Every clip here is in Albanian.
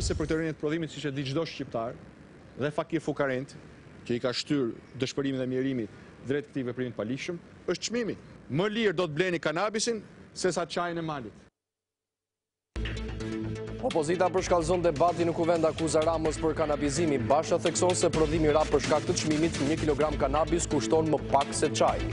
pjesë për këtë rënje të prodhimit siç e di çdo shqiptar dhe fakir fukarent që i ka shtyr dëshpërimin dhe mjerimit drejt këtij veprimi të palishëm, është çmimi. Më lirë do të bleni kanabisin se sa çajin e malit. Opozita përshkallëzon debati në kuvend akuza Ramës për kanabizimi. Basha thekson se prodhimi rap për shkak të çmimit 1 kilogram kanabis kushton më pak se çaji.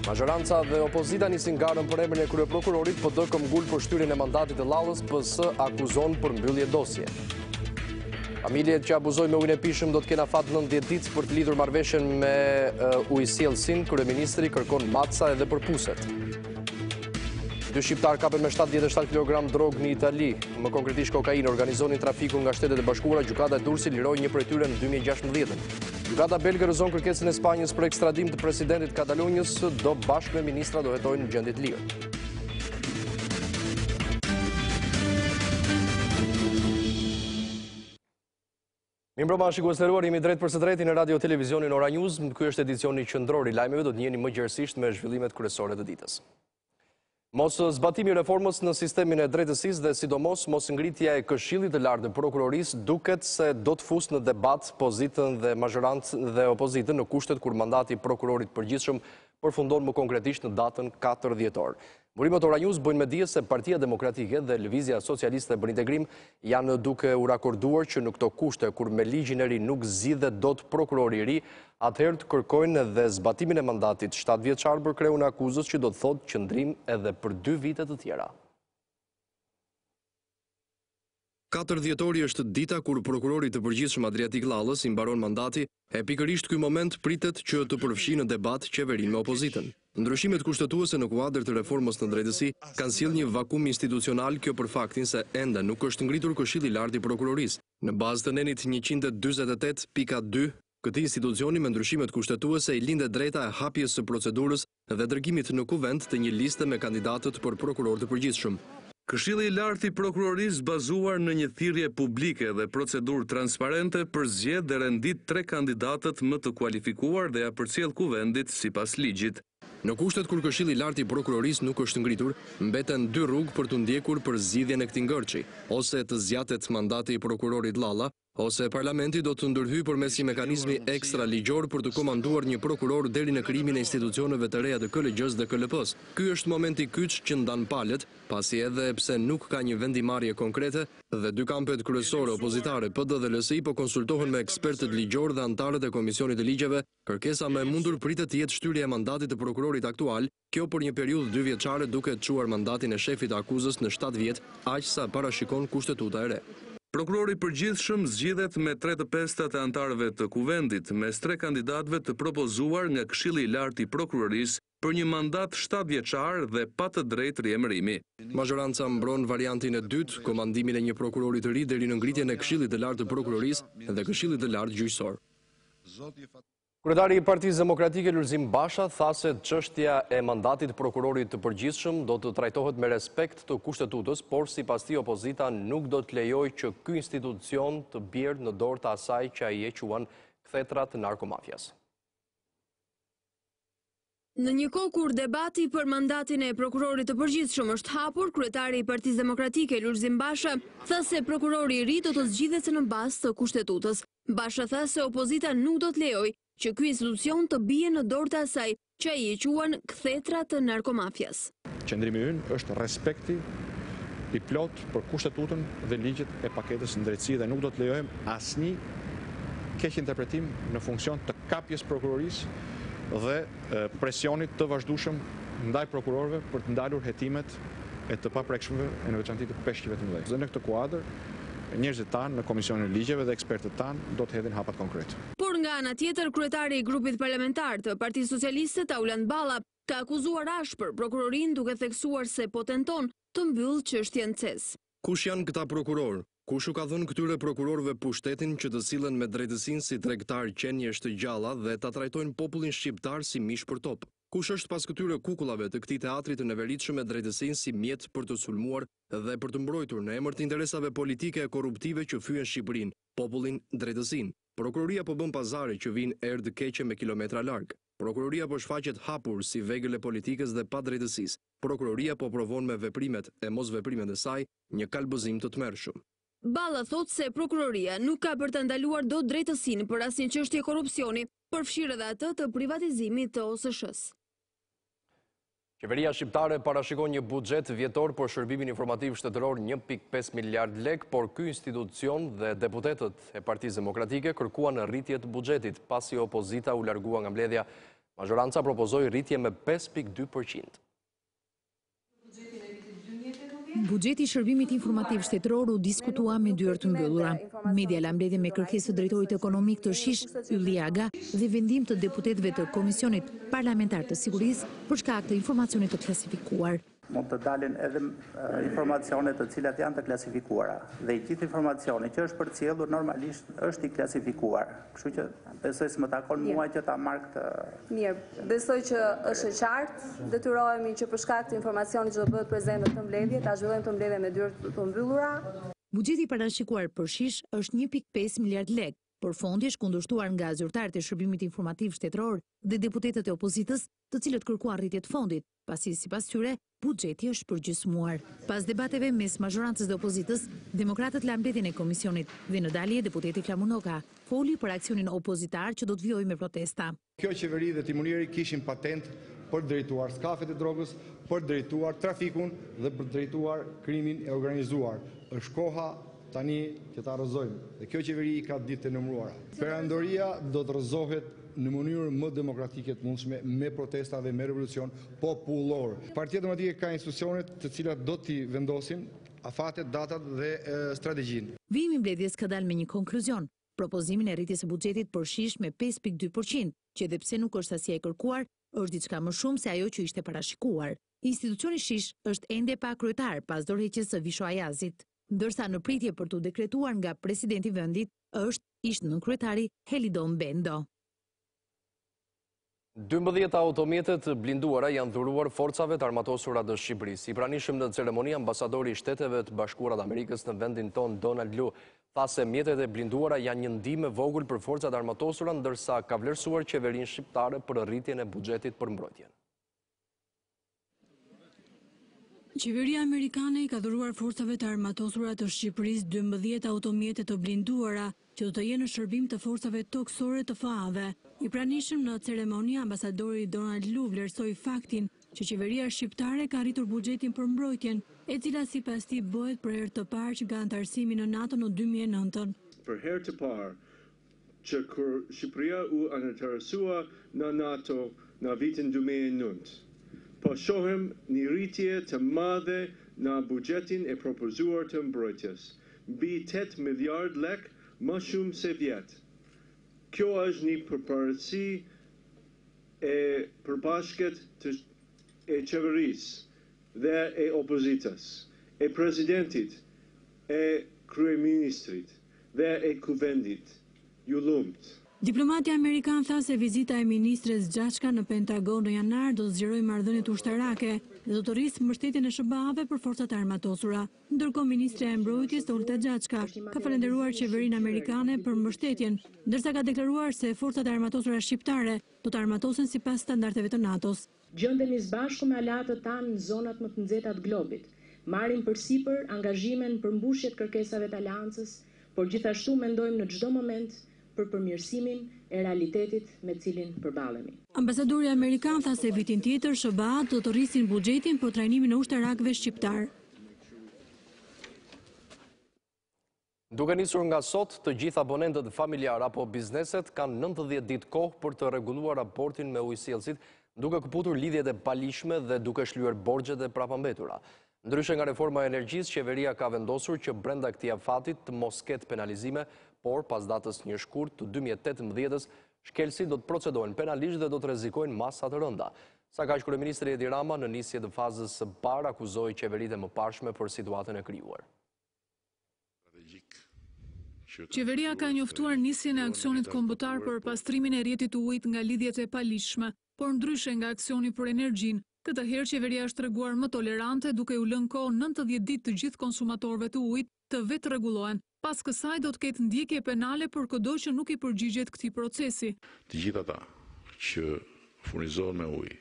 Majoranca dhe opozita nisin garën për emrin e kryeprokurorit, PD këmbgul për shtyrjen e mandatit të Llallës, PS akuzon për mbyllje dosje. Familjet që abuzojnë me ujin e pishëm do të kenë afat 90 ditë për të lidhur marrëveshjen me ujësjellsin. Kryeministri kërkon maca edhe për puset. 2 shqiptar kapen me 77 kg drogë në Itali. Më konkretisht kokainë, organizonin trafikun nga Shtetet e Bashkuara. Gjykata e Durrësit liroi një prej tyre në 2016. Gjykata belge rrëzon kërkesën e Spanjës për ekstradim të presidentit Katalonjës, do bashkë me ministra do hetojnë në gjendje të lirë. Mirëmbrëma shikues të nderuar, jemi drejt për së drejti në radio televizionin Ora News. Ky është edicioni qendror i lajmeve, do të njiheni më gjerësisht me zhvillimet kryesore të ditës. Mos zbatimi i reformës në sistemin e drejtësisë dhe sidomos mos ngritja e Këshillit të Lartë të Prokurorisë duket se do të fusë në debat pozitën dhe majorancën dhe opozitën në kushtet kur mandati i prokurorit përgjithshëm përfundon më konkretisht në datën 4 dhjetor. Burimet Ora News bojnë me dije se Partia Demokratike dhe Lëvizja Socialiste për Integrim janë duke u rakorduar që në këto kushte kur me ligjin e ri nuk zgjidhet dot prokurori i ri, atëherë të kërkojnë edhe zbatimin e mandatit 7 vjeçar për kreun e akuzës, që do të thotë qëndrim edhe për 2 vite të tjera. 4 dhjetori është dita kur prokurori të përgjithshëm Adriatik Llallës i mbaron mandati, e pikërisht ky moment pritet që të përfshijë në debat qeverinë me opozitën. Ndryshimet kushtetuese në kuadër të reformës në drejtësi kanë sjellë një vakum institucional, kjo për faktin se ende nuk është ngritur Këshilli i Lartë i Prokurorisë. Në bazë të nenit 148.2, këtij institucioni me ndryshimet kushtetuese i lindet drejta e hapjes së procedurës dhe dërgimit në kuvent të një liste me kandidatët për prokuror të përgjithshëm. Këshilli i Lartë i Prokurorisë bazuar në një thirrje publike dhe procedurë transparente përzgjedh dhe rendit 3 kandidatët më të kualifikuar dhe ja përcjell kuvendit sipas ligjit. Në kushtet kur Këshilli i Lartë i Prokurorisë nuk është ngritur, mbeten 2 rrugë për të ndjekur për zgjidhjen e këtij ngërçi, ose të zgjatet mandati i prokurorit Llalla, ose parlamenti do të ndërhyjë përmes një mekanizmi ekstra ligjor për të komanduar një prokuror deri në krijimin e institucioneve të reja të KLG-s dhe KLP-s. Ky është momenti kyç që ndan palët, pasi edhe pse nuk ka një vendimarrje konkrete dhe 2 kampet kryesore opozitare, PD dhe LSI, po konsultohen me ekspertët ligjor dhe antarët e Komisionit të Ligjeve, kërkesa më e mundur pritet të jetë shtyrja e mandatit të prokurorit aktual, kjo për një periudhë 2 vjeçare duke çuar mandatin e shefit të akuzës në 7 vjet, aq sa parashikon kushtetuta e re. Prokurori i përgjithshëm zgjidhet me 3/5 të antarëve të kuvendit, mes 3 kandidatëve të propozuar nga Këshilli i Lartë i Prokurorisë për një mandat 7 vjeçar dhe pa të drejtë riemërimi. Majoranca mbron variantin e dytë, komandimin e një prokurori të ri deri në ngritjen e Këshillit të Lartë të Prokurorisë dhe Këshillit të Lartë gjyqësor. Kryetari i Partisë Demokratike Lulzim Basha tha se çështja e mandatit prokurorit të përgjithshëm do të trajtohet me respekt të kushtetutës, por sipas tij opozita nuk do të lejojë që ky institucion të bjerë në dorë të asaj që ai e quan kthetra të narkomafjas. Në një kohë kur debati për mandatin e prokurorit të përgjithshëm është hapur, kryetari i Partisë Demokratike Lulzim Basha tha se prokurori i ri do të zgjidhet në bazë të kushtetutës. Basha tha se opozita nuk do të lejojë që ky institucion të bie në dorë të asaj që ai e quan kthetra të narkomafjas. Qëndrimi ynë është respekti i plot për kushtetutën dhe ligjet e paketës në drejtësi dhe nuk do të lejojmë asnjë keq interpretim në funksion të kapjes prokurorisë dhe presionit të vazhdueshëm ndaj prokurorëve për të ndalur hetimet e të paprekshmëve e në veçanti të peshqive të mëdhenj. Dhe në këtë kuadër njerëzit tanë në Komisionin e Ligjeve dhe ekspertët tanë do të hedhin hapat konkret. Por nga ana tjetër, kryetari i grupit parlamentar të Partisë Socialiste, Tauland Balla, ka akuzuar ashpër prokurorin duke theksuar se po tenton të mbyllë çështjen CES. Kush janë këta prokuror? Kush u ka dhënë këtyre prokurorëve pushtetin që të sillen me drejtësinë si tregtar qenjesh të gjalla dhe ta trajtojnë popullin shqiptar si mish për top? Kush është pas këtyre kukullave të këtij teatri të neveritshëm me drejtësinë si mjet për të sulmuar dhe për të mbrojtur në emër të interesave politike e korruptive që fyen Shqipërinë, popullin, drejtësinë? Prokuroria po bën pazare që vijnë erë të keqe me kilometra larg. Prokuroria po shfaqet hapur si vegël e politikës dhe pa drejtësisë. Prokuroria po provon me veprimet e mosveprimet e saj një kalbëzim të tmerrshëm. Balla thot se prokuroria nuk ka për të ndaluar dot drejtësinë për asnjë çështje korrupsioni, përfshirë edhe atë të privatizimit të OSSH-s. Qeveria shqiptare parashikon një buxhet vjetor për shërbimin informativ shtetëror 1.5 miliard lek, por ky institucion dhe deputetët e Partisë Demokratike kërkuan rritje të buxhetit, pasi opozita u largua nga mbledhja. Majoranca propozoi rritje me 5.2%. Buxheti i shërbimit informativ shtetëror u diskutua me dyert të mbyllura. Media la mbledhje me kërkesë të drejtorit ekonomik të Shish, Ylli Aga, dhe vendim të deputetëve të Komisionit Parlamentar të Sigurisë për shkak të informacionit të klasifikuar. Mund të dalin edhe informacione të cilat janë të klasifikuara. Dhe i gjithë informacioni që është përcjellur normalisht është i klasifikuar. Kështu që besoj se më takon mua që ta marr këtë. Mirë, besoj që është e qartë, detyrohemi që për shkak të informacionit që do bëhet prezent në këtë mbledhje, ta zhvillojmë këtë mbledhje me dyert të mbyllura. Buxheti parashikuar për Shish është 1.5 miliard lek, por fondi është kundërshtuar nga zyrtarët e shërbimit informativ shtetëror dhe deputetët e opozitës, të cilët kërkuan rritje të fondit, pasi sipas tyre buxheti është përgjysmuar. Pas debateve mes mazhorancës dhe opozitës, demokratët lanë mbledhjen e komisionit dhe në dalje deputeti Flamunoka foli për aksionin opozitar që do të vijojë me protesta. Kjo qeveri dhe timonieri kishin patent për drejtuar skafet e drogës, për drejtuar trafikun dhe për drejtuar krimin e organizuar. Është koha tani që ta rrëzojmë dhe kjo qeveri ka ditë të numëruara. Perandoria do të rrëzohet në mënyrë më demokratike të mundshme, me protesta dhe me revolucion popullor. Partia Demokratike ka institucionet të cilat do t'i vendosin afatet, datat dhe strategjinë. Vijimi i mbledhjes ka dalë me një konkluzion, propozimin e rritjes së buxhetit për Shish me 5.2%, që edhe pse nuk është asnjë e kërkuar, është diçka më shumë se ajo që ishte parashikuar. Institucioni Shish është ende pa kryetar pas dorëheqjes së Visho Ajazit, ndërsa në pritje për të dekretuar nga presidenti i vendit është ish nënkryetari Helidon Bendo. 12 automjetet blinduara janë dhuruar forcave të armatosura të Shqipërisë. I pranishëm në ceremoni ambasadori i Shteteve të Bashkuara të Amerikës në vendin ton Donald Lu tha se mjetet e blinduara janë një ndihmë e vogël për forcat armatosura, ndërsa ka vlerësuar qeverinë shqiptare për rritjen e buxhetit për mbrojtjen. Qeveria amerikane i ka dhuruar forcave të armatosura të Shqipërisë 12 automjete të blinduara që do të jenë në shërbim të forcave toksore të FA-ve. I pranishëm në ceremoni ambasadori Donald Lu vlerësoi faktin që qeveria shqiptare ka rritur buxhetin për mbrojtjen, e cila sipas tij bëhet për herë të parë që nga antarësimi në NATO në 2009. Për herë të parë që kur Shqipëria u anëtarësua në NATO në vitin 2009. Po shohim një rritje të madhe në buxhetin e propozuar të mbrojtjes, mbi 8 miliard lek më shumë se vjet. Kjo është një përparësi e përbashkët e qeverisë dhe e opozitës, e presidentit, e kryeministrit dhe e kuvendit. Ju lumt. Diplomati amerikan tha se vizita e ministres Gjashka në Pentagon në janar do të zgjerojë marrëdhëniet ushtarake dhe do të rrisë mbështetjen e SBA-ve për forcat armatosura. Ndërkohë ministre e mbrojtjes Olta Gjashka ka falendëruar qeverinë amerikane për mbështetjen, ndërsa ka deklaruar se forcat armatosura shqiptare do të armatosen sipas standardeve të NATO-s. Gjendemi së bashku me aleatët tanë në zonat më të nxehta të globit. Marrim përsipër angazhimin për mbushjet kërkesave të aleancës, por gjithashtu mendojmë në çdo moment për përmirësimin e realitetit me cilin përballemi. Ambasadori amerikan tha se vitin tjetër SBA do të rrisin buxhetin për trajnimin e ushtarakëve shqiptar. Duke nisur nga sot, të gjithë abonentët familjar apo bizneset kanë 90 ditë kohë për të rregulluar raportin me ujësjellësit, duke kaputur lidhjet e palishme dhe duke shlyer borxhet e prapambetura. Ndryshe nga reforma e energjisë, qeveria ka vendosur që brenda këtij afatit të mos ketë penalizime, por pas datës 1 shkurt të 2018-s, shkelësit do të procedojnë penalisht dhe do të rrezikojnë masa të rënda. Sa kaq kryeministri Edi Rama në nisje të fazës së parë akuzoi qeveritë e mëparshme për situatën e krijuar. Qeveria ka njoftuar nisjen e aksionit kombëtar për pastrimin e rrjetit të ujit nga lidhjet e palishme, por ndryshe nga aksioni për energjinë, këtë herë qeveria është treguar më tolerante duke u lënë kohë 90 ditë të gjithë konsumatorëve të ujit të vetë rregullohen. Pas kësaj do të ketë ndjekje penale për kudo që nuk i përgjigjet këtij procesi. Të gjithë ata që furnizohen me ujë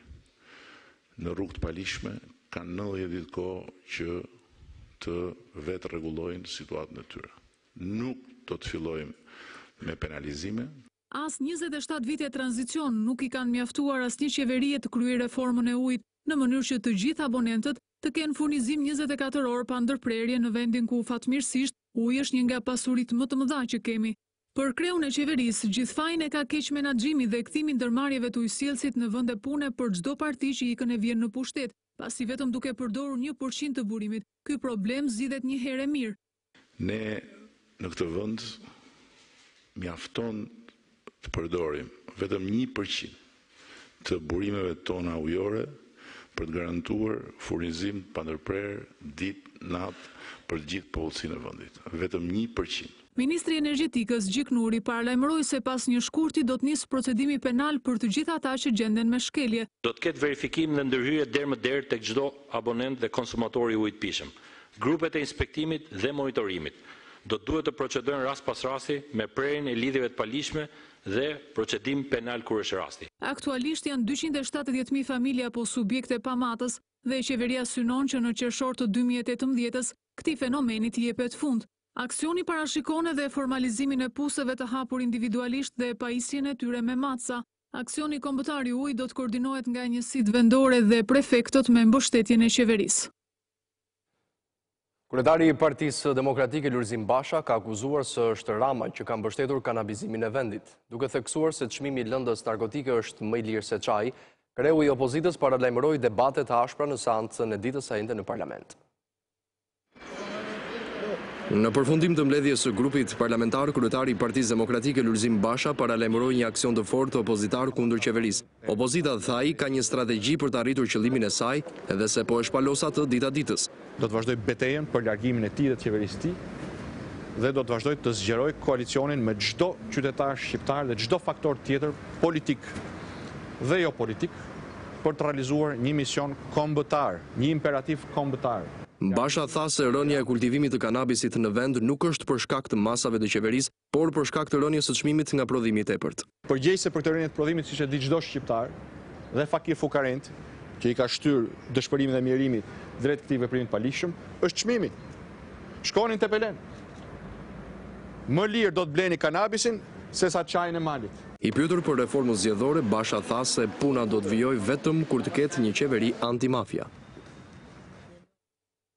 në rrugë të palishme kanë 90 ditë kohë që të vetë rregullojnë situatën e tyre. Nuk do të fillojmë me penalizime. As 27 vite tranzicion nuk i kanë mjaftuar asnjë qeverie të kryejë reformën e ujit në mënyrë që të gjithë abonentët të kenë furnizim 24 orë pa ndërprerje në vendin ku fatmirësisht uji është një nga pasuritë më të mëdha që kemi. Për kreun e qeverisë, gjithfajin e ka keq menaxhimi dhe kthimi ndërmarrjeve të ujësjellësit në vende pune për çdo parti që ikën e vjen në pushtet, pasi vetëm duke përdorur 1% të burimit, ky problem zgjidhet një herë mirë. Ne në këtë vend mjafton të përdorim vetëm 1% të burimeve tona ujore për të garantuar furnizim pa ndërprerje ditë natë për të gjithë popullsinë e vendit. Vetëm 1%. Ministri i Energjetikës Gjiknuri paralajmëroi se pas një shkurti do të nisë procedimi penal për të gjithë ata që gjenden me shkelje. Do të ketë verifikim dhe ndërhyrje derë më derë tek çdo abonent dhe konsumator i ujit pishëm. Grupet e inspektimit dhe monitorimit do të duhet të procedojnë rast pas rasti me prerjen e lidhjeve të palishme dhe procedim penal kur është rasti. Aktualisht janë 270.000 familje apo subjekte pamatës dhe qeveria synon që në qershor të 2018-s këtij fenomeni të jepet fund. Aksioni parashikon edhe formalizimin e puseve të hapur individualisht dhe pajisjen e tyre me matca. Aksioni kombëtar i ujit do të koordinohet nga njësitë vendore dhe prefektët me mbështetjen e qeverisë. Kryetari i Partisë Demokratike Lulzim Basha ka akuzuar se është Rama që ka mbështetur kanabizimin e vendit, duke theksuar se çmimi i lëndës narkotike është më i lirë se çaji. Kreu i opozitës paralajmëroi debate të ashpra në seancën e ditës së njëjtë në parlament. Në përfundim të mbledhjes së grupit parlamentar, kryetari i Partisë Demokratike Lulzim Basha paralajmëroi një aksion të fortë opozitar kundër qeverisë. Opozita thaj ka një strategji për të arritur qëllimin e saj, edhe se po e shpalos atë dita ditës. Do të vazhdoj betejën për largimin e tij dhe të qeverisë së tij dhe do të vazhdoj të zgjeroj koalicionin me çdo qytetar shqiptar dhe çdo faktor tjetër politik dhe jo politik për të realizuar një mision kombëtar, një imperativ kombëtar. Basha tha se rënja e kultivimit të kanabisit në vend nuk është për shkak të masave të qeverisë, por për shkak të rënjes së çmimit nga prodhimi i tepërt. Përgjegjëse për të rënien e prodhimit, siç e di çdo shqiptar dhe fakir fukarent, që i ka shtyr dëshpërimin dhe mjerimin drejt këtij veprimi të palishëm, është çmimi. Shkonin te Pelen. Më lirë do të bleni kanabisin se sa çajin e malit. I pyetur për reformën zgjedhore, Basha tha se puna do të vijojë vetëm kur të ketë një qeveri antimafia.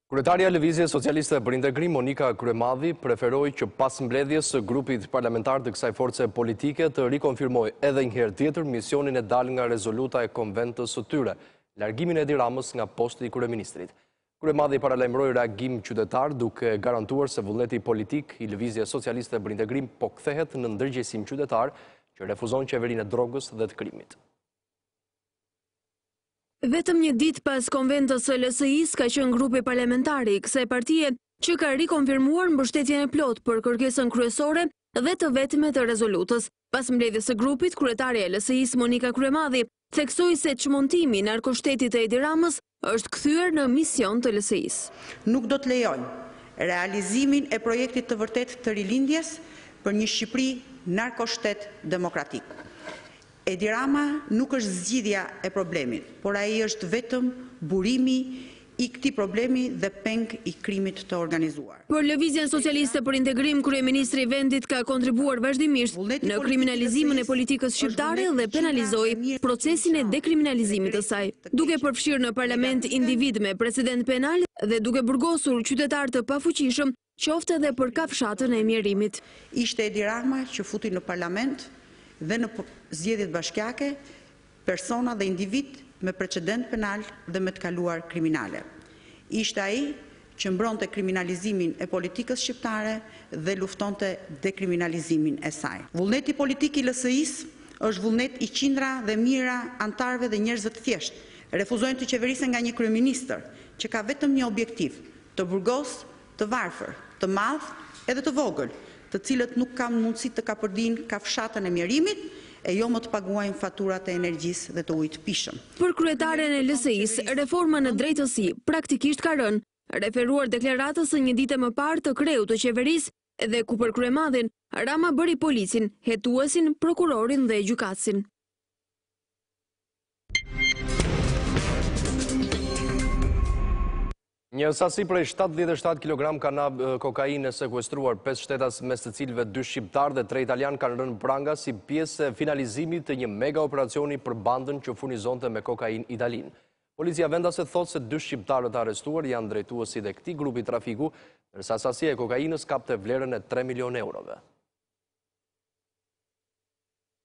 Kryetaria e Lëvizjes Socialiste për Integrim, Monika Kryemadhi, preferoi që pas mbledhjes së grupit parlamentar të kësaj force politike të rikonfirmojë edhe një herë tjetër misionin e dalë nga rezoluta e konventës së tyre, largimin e Edi Ramës nga posti i kryeministrit. Kryemadhi paralajmëroi reagim qytetar duke garantuar se vullneti politik i Lëvizjes Socialiste për Integrim po kthehet në ndërgjegjësim qytetar që refuzon qeverinë e drogës dhe të krimit. Vetëm një ditë pas konventës së LSI-s ka qenë grupi parlamentari i kësaj partie që ka rikonfirmuar mbështetjen e plotë për kërkesën kryesore dhe të vetme të rezolutës. Pas mbledhjes së grupit, kryetaria e LSI-s Monika Kryemadhi theksoi se çmontimi i narkoshtetit të Edi Ramës është kthyer në mision të LSI-s. Nuk do të lejojmë realizimin e projektit të vërtet të rilindjes për një Shqipëri narkoshtet demokratik. Edi Rama nuk është zgjidhja e problemit, por ai është vetëm burimi i këtij problemi dhe peng i krimit të organizuar. Për Lëvizjen Socialiste për Integrim, kryeministri i vendit ka kontribuar vazhdimisht në kriminalizimin e politikës shqiptare dhe penalizoi procesin e dekriminalizimit të saj, duke përfshirë në parlament individ me precedent penal dhe duke burgosur qytetar të pafuqishëm, qoftë edhe për kafshatën e mjerimit. Ishte Edi Rama që futi në parlament dhe në zgjedhjet bashkiake persona dhe individ me precedent penal dhe me të kaluar kriminale. Ishte ai që mbronte kriminalizimin e politikës shqiptare dhe luftonte dekriminalizimin e saj. Vullneti politik i LSI-s është vullnet i qindra dhe mijëra antarëve dhe njerëzve të thjeshtë. Refuzojnë të qeverisen nga një kryeministër që ka vetëm një objektiv, të burgos, të varfër, të madh edhe të vogël, të cilët nuk kanë mundësi të kapërdin kafshatën e mjerimit e jo më të paguajnë faturat e energjisë dhe të ujit pishëm. Për kryetaren e LSI-s, reforma në drejtësi praktikisht ka rënë, referuar deklaratës së një dite më parë të kreut të qeverisë dhe ku për Kryemadhin, Rama bëri policin, hetuesin, prokurorin dhe gjykatësin. Një sasi prej 77 kg kokaine sekuestruar 5 shtetas mes të cilëve 2 shqiptar dhe 3 italian kanë rënë pranga si pjesë e finalizimit të një mega operacioni për bandën që furnizonte me kokain italin. Policia vendase thotë se 2 shqiptarët arrestuar janë drejtuesi dhe këtij grupi trafiku, ndërsa sasia e kokainës kapte vlerën e 3 milion eurove.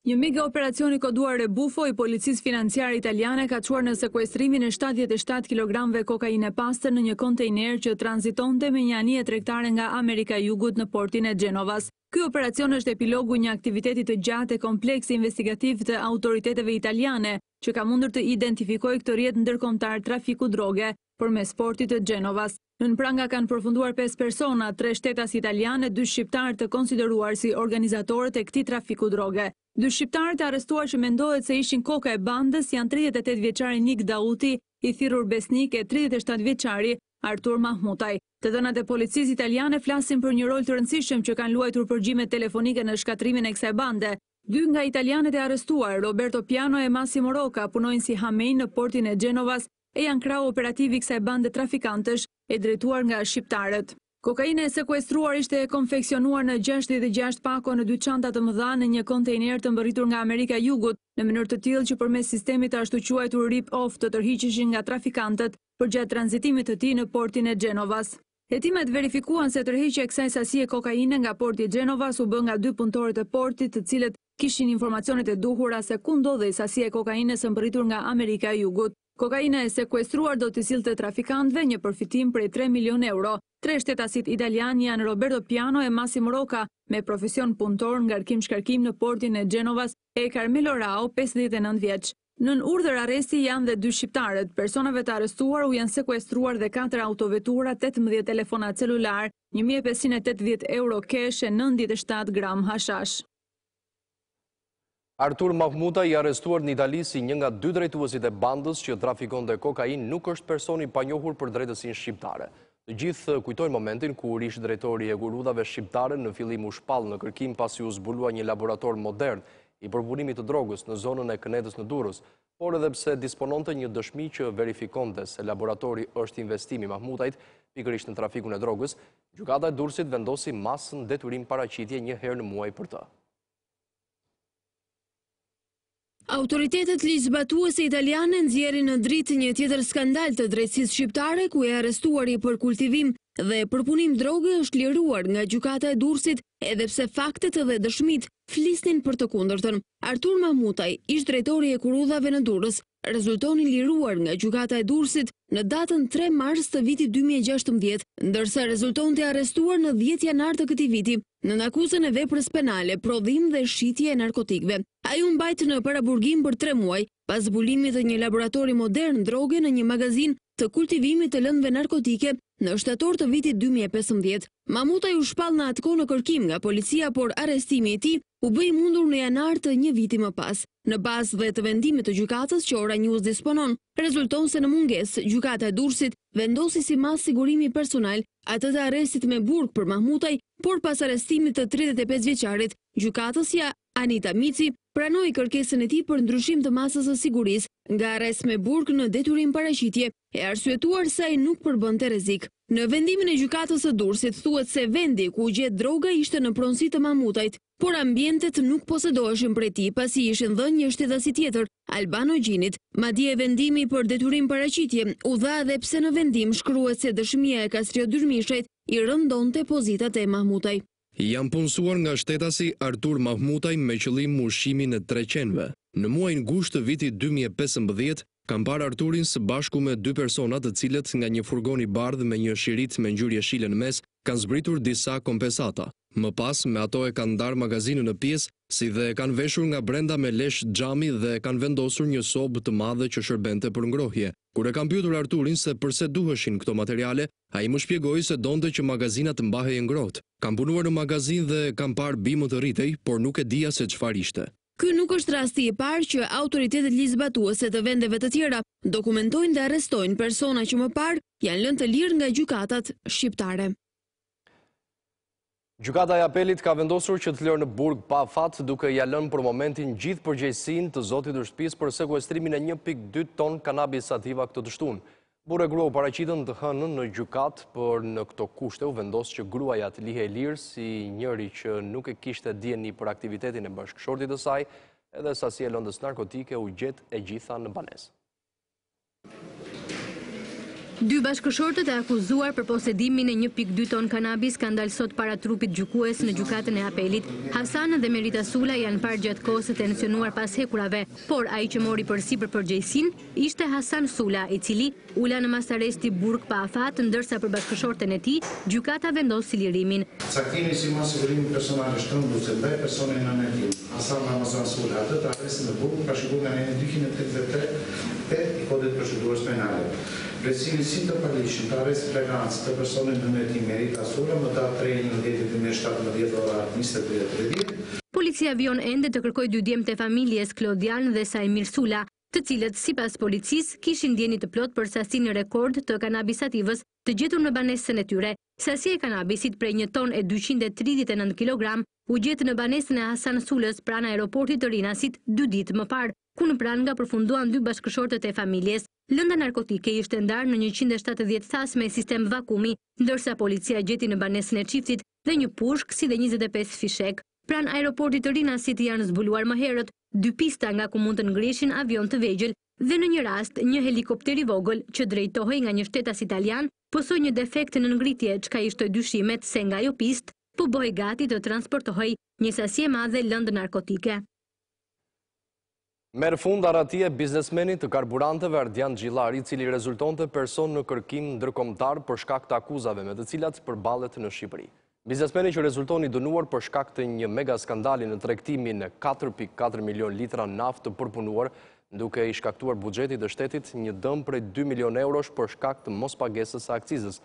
Një mega operacioni koduar Rebufo i policisë financiare italiane ka çuar në sekuestrimin e 77 kg kokaine pastër në një kontejner që tranzitonte me një anije tregtare nga Amerika e Jugut në portin e Gjenovas. Ky operacion është epilogu një aktiviteti të gjatë e kompleks investigativ të autoriteteve italiane, që ka mundur të identifikojë këtë rrjet ndërkombëtar trafiku droge përmes portit të Gjenovas. Nën pranga kanë përfunduar 5 persona, 3 shtetas italiane, 2 shqiptar të konsideruar si organizatorët e këtij trafiku droge. 2 shqiptarët e arrestuar që mendohet se ishin koka e bandës janë 38 vjeçari Nik Dauti, i thirrur besnik e 37 vjeçari Artur Mahmutaj. Të dhënat e policisë italiane flasin për një rol të rëndësishëm që kanë luajtur përgjime telefonike në shkatrimin e kësaj bande. 2 nga italianët e arrestuar, Roberto Piano e Massimo Rocca, punojnë si hamejn në portin e Gjenovas e janë krau operativi i kësaj bande trafikantësh e drejtuar nga shqiptarët. Kokaina e sekuestruar ishte konfeksionuar në 66 pako në 2 çanta të mëdha në një kontejner të mbërritur nga Amerika e Jugut, në mënyrë të tillë që përmes sistemit të ashtu quajtur rip-off të tërhiqeshin nga trafikantët përgjatë tranzitimit të tij në portin e Gjenovas. Hetimet verifikuan se tërheqja e kësaj sasie kokaine nga porti i Gjenovas u bë nga 2 punëtorët e portit, të cilët kishin informacionet e duhura se ku ndodhej sasia e kokainës së mbërritur nga Amerika e Jugut. Kokaina e sekuestruar do t'i sillte trafikantëve një përfitim prej 3 milion euro. 3 shtetasit italian janë Roberto Piano e Massimo Rocca, me profesion punëtor ngarkim-shkarkim në portin e Gjenovas, e Carmelo Rao, 59 vjeç. Nën urdhër arresti janë dhe 2 shqiptarët. Personave të arrestuar u janë sekuestruar dhe 4 autovetura, 18 telefona celular, 1580 euro cash e 97 gram hashash. Artur Mahmutaj i arrestuar në Itali si një nga 2 drejtuesit e bandës që trafikonte kokain nuk është personi pa njohur për drejtësinë shqiptare. Të gjithë kujtojnë momentin kur ish drejtori e gurudhave shqiptare në fillim u shpall në kërkim pasi u zbulua një laborator modern i përpunimit të drogës në zonën e Kënetës në Durrës, por edhe pse dispononte një dëshmi që verifikonte se laboratori është investimi i Mahmutajt pikërisht në trafikun e drogës, gjykata e Durrësit vendosi masën detyrim paraqitje një herë në muaj për të. Autoritetet ligjzbatuese italiane nxjerrin në dritë një tjetër skandal të drejtësisë shqiptare ku e arrestuari për kultivim dhe përpunim droge është liruar nga gjykata e Durrësit, edhe pse faktet dhe dëshmit flisnin për të kundërtën. Artur Mahmutaj, ish drejtori e kurudhave në Durrës, rezultoni liruar nga gjykata e Durrësit në datën 3 mars të vitit 2016, ndërsa rezultonte arrestuar në 10 janar të këtij viti në akuzën e veprës penale, prodhim dhe shitje e narkotikëve. Ai u mbajt në paraburgim për 3 muaj pas zbulimit të një laboratori modern droge në një magazin të kultivimit të lëndëve narkotike në shtator të vitit 2015. Mahmutaj u shpall në atë kohë në kërkim nga policia, por arrestimi i tij u bë i mundur në janar të një viti më pas. Në bazë dhe të vendimit të gjykatës që Ora News disponon, rezulton se në mungesë gjykata e Durrësit vendosi si mas sigurimi personal atë të arrestit me burg për Mahmutaj, por pas arrestimit të 35 vjeçarit, gjykatësja Anita Mici pranoi kërkesën e tij për ndryshim të masës së sigurisë nga arrest me burg në detyrim paraqitje, e arsyetuar se ai nuk përbënte rrezik. Në vendimin e gjykatës së Durrësit thuhet se vendi ku u gjet droga ishte në pronësi të Mahmutajt, por ambientet nuk posedoheshin prej tij pasi ishin dhënë një shtetasi tjetër, Albano Gjinit. Madje vendimi për detyrim paraqitje u dha edhe pse në vendim shkruhet se dëshmia e Kastrio Dyrmishajt i rëndonte pozitat e Mahmutaj. Janë punësuar nga shtetasi Artur Mahmutaj me qëllim ushqimin e 3 qenve. Në muajin gusht të vitit 2015, kam parë Arturin së bashku me 2 persona të cilët nga një furgon i bardhë me një shirit me ngjyrë jeshile në mes kanë zbritur disa kompensata. Më pas me ato e kanë ndarë magazinën në pjesë, si dhe e kanë veshur nga brenda me lesh xhami dhe kanë vendosur një sobë të madhe që shërbente për ngrohje. Kur e kam pyetur Arturin se pse duheshin këto materiale, ai më shpjegoi se donte që magazinat të mbahej ngrohtë. Kam punuar në magazin dhe kam parë bimë të rritej, por nuk e dija se çfarë ishte. Ky nuk është rasti i parë që autoritetet ligjzbatuese të vendeve të tjera dokumentojnë dhe arrestojnë persona që më parë janë lënë të lirë nga gjykatat shqiptare. Gjykata e apelit ka vendosur që të lërë në burg pa fat, duke ja lënë për momentin gjithë përgjegjësinë të zotit të shtëpisë për sekuestrimin e 1.2 ton kanabis sativa këtë të shtunë. Burë e grua u paraqitën të hënën në gjykat, por në këto kushte u vendos që gruaja të lihe lirë si njëri që nuk e kishte dieni për aktivitetin e bashkëshortit të saj, edhe sasi e lëndës narkotike u gjet e gjitha në banesë. Dy bashkëshortët e akuzuar për posedimin e 1.2 ton kanabis kanë dalë sot para trupit gjykues në gjykatën e apelit. Hasan dhe Merita Sula janë parë gjatë kohës së tensionuar pas hekurave, por ai që mori përsipër përgjegjësinë ishte Hasan Sula, i cili ula në masaresti burg pa afat, ndërsa për bashkëshorten e tij gjykata vendosi lirimin. Caktimi si mos sigurimi personale shtrëmbuese ndaj personit në anëtim, Hasan Sula, atë të adresën në burg ka shkuar nga neni 283 i kodit procedurës penale. Vlerësimi si të palishëm të arrest flagrancë të personit në anëtim Merita Sula më datë 3/10/2017 ora 22:30. Policia vion ende të kërkojë dy djemtë e familjes Klodian dhe Sajmir Sula, të cilët sipas policisë kishin ndjeni të plot për sasinë rekord të kanabisativës të gjetur në banesën e tyre. Sasia e kanabisit prej 1 ton e 239 kg u gjetë në banesën e Hasan Sulës pranë aeroportit të Rinasit 2 ditë më parë, ku në pranë nga përfunduan dy bashkëshortët e familjes. Lënda narkotike ishte ndarë në 170 thas me sistem vakumi, ndërsa policia gjeti në banesën e çiftit dhe një pushk si dhe 25 fishek. Pranë aeroportit të Rinasit janë zbuluar më herët 2 pista nga ku mund të ngrihen avion të vegjël dhe në një rast një helikopter i vogël që drejtohej nga një shtetas italian posoi një defekt në ngritje, çka i shtoi dyshimet se nga ajo pistë po bëhej gati të transportohej një sasi e madhe lëndë narkotike. Merë fund arratje biznesmenit të karburanteve Ardian Gjillari, i cili rezultonte person në kërkim ndërkombëtar për shkak të akuzave me të cilat përballet në Shqipëri. Biznesmeni që rezultoni dënuar për shkak të një mega skandali në tregtimin e 4.4 milion litra naftë të përpunuar, duke i shkaktuar buxhetit të shtetit një dëm prej 2 milion eurosh për shkak të mospagesës së akcizës.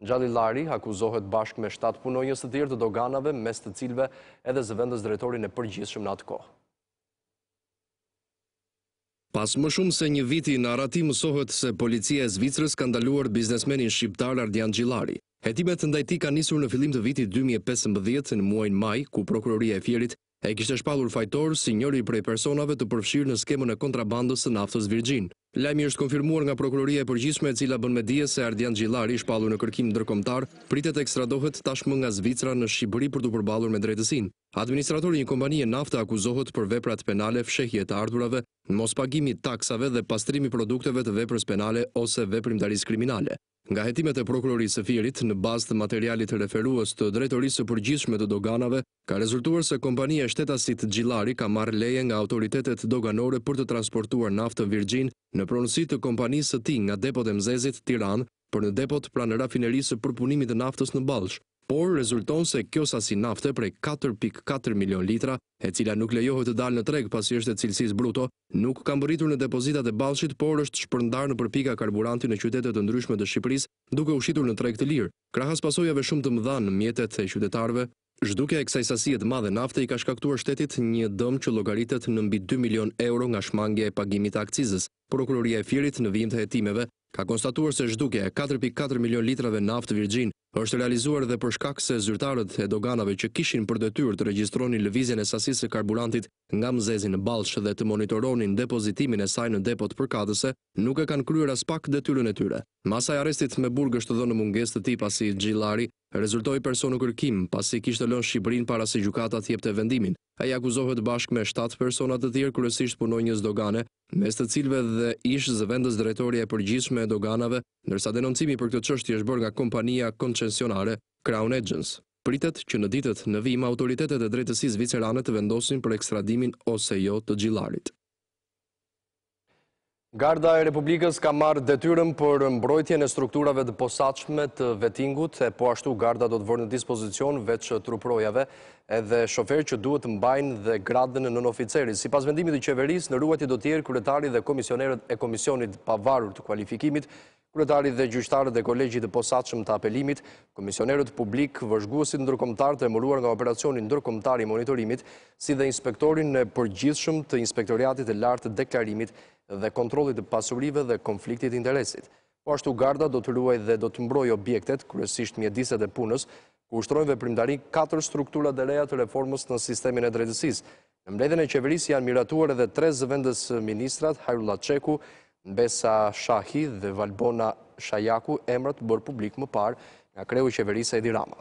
Gjallari akuzohet bashkë me 7 punonjës të tjerë të doganave, mes të cilëve edhe zëvendës drejtorin e përgjithshëm në atë kohë. Pas më shumë se një viti në arati mësohet se policia e Zvicrës ka ndaluar biznesmenin shqiptar Ardian Gjillari. Hetimet ndaj tij kanë nisur në fillim të vitit 2015 në muajin maj, ku prokuroria e Fierit e kishte shpallur fajtor si njëri prej personave të përfshirë në skemën e kontrabandës së naftës Virgin. Lajmi është konfirmuar nga prokuroria e përgjithshme e cila bën me dije se Ardian Gjillari, shpallur në kërkim ndërkombëtar, pritet ekstradohet tashmë nga Zvicra në Shqipëri për të përballur me drejtësinë. Administratori i një kompanie nafte akuzohet për veprat penale fshehje të ardhurave, mospagimi taksave dhe pastrimi produkteve të veprës penale ose veprimtarisë kriminale. Nga hetimet e prokurorisë së Fierit, në bazë të materialit të referues të drejtorisë së përgjithshme të doganave, ka rezultuar se kompania e shtetasit Gjillari ka marrë leje nga autoritetet doganore për të transportuar naftën Virgin në pronësi të kompanisë së tij nga depot e Mzezit, Tiranë, për në depot pranë rafinerisë së përpunimit të naftës në Ballsh. Por rezulton se kjo sasi nafte prej 4.4 milion litra, e cila nuk lejohet të dalë në treg pasi është e cilësisë bruto, nuk ka mbërritur në depozitat e Ballshit, por është shpërndarë në përpika karburanti në qytete të ndryshme të Shqipërisë, duke u shitur në treg të lirë. Krahas pasojave shumë të mëdha në mjetet e qytetarëve, zhdukja e kësaj sasie të madhe nafte i ka shkaktuar shtetit një dëm që llogaritet në mbi 2 milion euro nga shmangja e pagimit të akcizës. Prokuroria e Fierit në vijim të hetimeve ka konstatuar se zhdukja e 4.4 milion litrave naftë Virgin është realizuar dhe për shkak se zyrtarët e doganave që kishin për detyrë të regjistronin lëvizjen e sasisë së karburantit nga Mzezi në Ballsh dhe të monitoronin depozitimin e saj në depot përkatëse, nuk e kanë kryer as pak detyrën e tyre. Masa e arrestit me burg është dhënë në mungesë të tij pasi Gjillari rezultoi person në kërkim pasi kishte lënë Shqipërinë para se gjykata të jepte vendimin. Ai akuzohet bashkë me 7 persona të tjerë, kryesisht punonjës dogane, mes të cilëve dhe ish zëvendës drejtoria e përgjithshme e doganave, ndërsa denoncimi për këtë çështje është bërë nga kompania koncesionare Crown Agents. Pritet që në ditët në vijim autoritetet e drejtësisë zvicerane të vendosin për ekstradimin ose jo të Gjillarit. Garda e Republikës ka marrë detyrën për mbrojtjen e strukturave të posaçme të vettingut, e po ashtu garda do të vërë në dispozicion veç truprojave edhe shoferë që duhet të mbajnë dhe gradën e nënoficerit. Sipas vendimit të qeverisë, në ruajtje do të jenë kryetari dhe komisionerët e komisionit pavarur të kualifikimit, kryetari dhe gjyqtarët e kolegjit të posaçëm të apelimit, komisionerët publik, vëzhguesit ndërkombëtar të emëruar nga operacioni ndërkombëtar i monitorimit, si dhe inspektorin e përgjithshëm të Inspektoriatit të Lartë të Deklarimit dhe kontrollit të pasurive dhe konfliktit interesit. Po ashtu garda do të ruaj dhe do të mbrojë objektet, kryesisht mjediset e punës, ku ushtrojnë veprimtari 4 struktura të reja të reformës në sistemin e drejtësisë. Në mbledhjen e qeverisë janë miratuar edhe 3 zëvendës ministrat, Hajrullah Çeku, Besa Shahi dhe Valbona Shajaku emrat bërë publik më parë nga kreu i qeverisë Edi Rama.